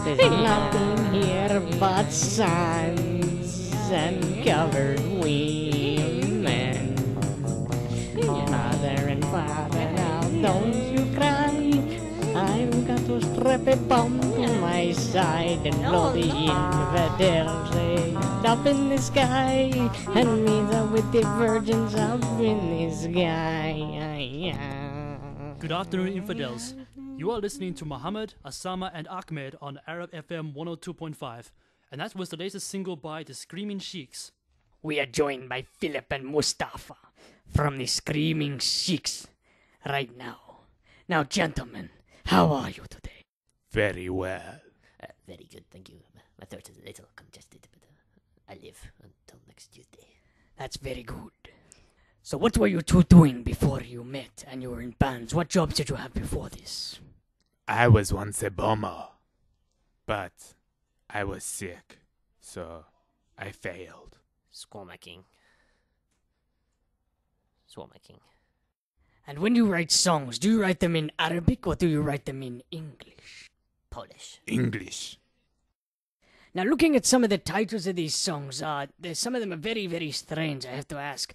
There's nothing here but signs and covered women. Mother and father, now don't you cry. I've got to strap a bomb on my side and blow the infidels up in the sky, and me with the virgins up in the sky. Good afternoon, infidels. You are listening to Muhammad, Asama, and Ahmed on Arab FM 102.5, and that was the latest single by the Screaming Sheiks. We are joined by Philip and Mustafa from the Screaming Sheiks right now. Now, gentlemen, how are you today? Very well. Very good, thank you. My throat is a little congested, but I live until next Tuesday. That's very good. So what were you two doing before you met and you were in bands? What jobs did you have before this? I was once a bomber, but I was sick, so I failed. Squaw my king. Swore my king. And when you write songs, do you write them in Arabic or do you write them in English? Polish. English. Now, looking at some of the titles of these songs, some of them are very, very strange, I have to ask.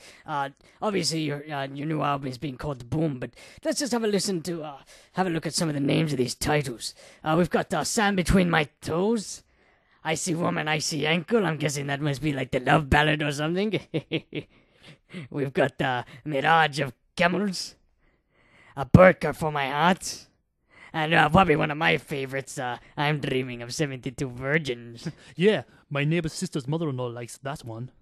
Obviously, your new album is being called Boom, but let's just have a look at some of the names of these titles. We've got Sand Between My Toes, I See Woman, I See Ankle. I'm guessing that must be like the love ballad or something. We've got Mirage of Camels, A Burqa for My Heart, and probably one of my favorites, I'm Dreaming of 72 Virgins. Yeah, my neighbor's sister's mother-in-law likes that one.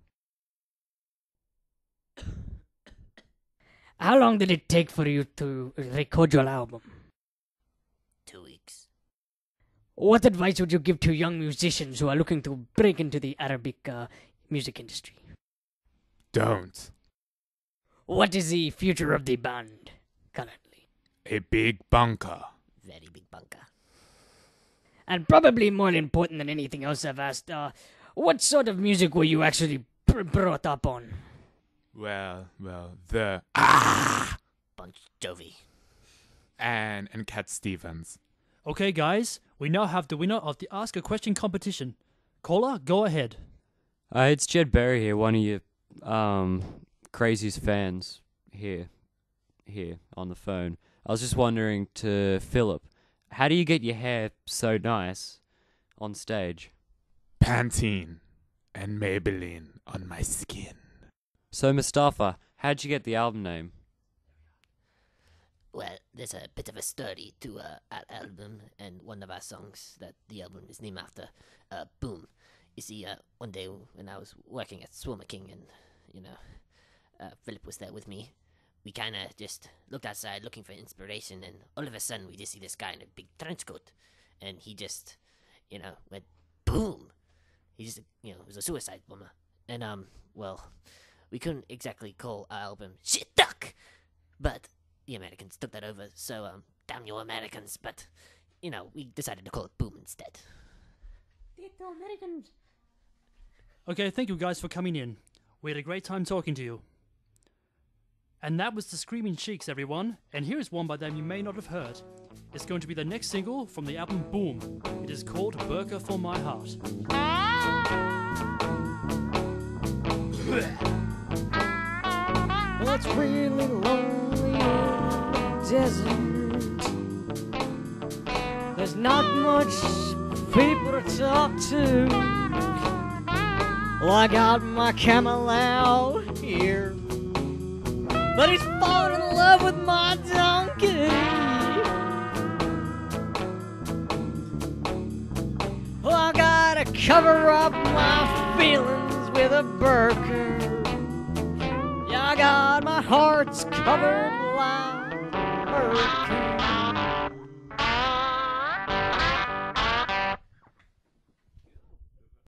How long did it take for you to record your album? 2 weeks. What advice would you give to young musicians who are looking to break into the Arabic music industry? Don't. What is the future of the band currently? A big bunker. Very big bunker. And probably more important than anything else I've asked, what sort of music were you actually brought up on? Well, the Bon Jovi. and Cat Stevens. Okay, guys, we now have the winner of the Ask a Question competition. Caller, go ahead. It's Jed Berry here, one of your craziest fans here on the phone. I was just wondering to Philip, how do you get your hair so nice on stage? Pantene and Maybelline on my skin. So Mustafa, how'd you get the album name? Well, there's a bit of a story to our album, and one of our songs that the album is named after, Boom. You see, one day when I was working at Swimmer King and, Philip was there with me, we kind of just looked outside looking for inspiration, and all of a sudden we just see this guy in a big trench coat, and he just, went boom. He just, was a suicide bomber. And, we couldn't exactly call our album Shit Duck, but the Americans took that over, so, damn you Americans, but, we decided to call it Boom instead. Americans. Okay, thank you guys for coming in. We had a great time talking to you. And that was the Screaming Sheiks, everyone. And here's one by them you may not have heard. It's going to be the next single from the album Boom. It is called Burqa for My Heart. Well, it's really lonely in the desert. There's not much people to talk to. Well, I got my camel out here, but he's fallen in love with my donkey. Well, I gotta cover up my feelings with a burqa. Yeah, I got my heart's covered like a hurricane.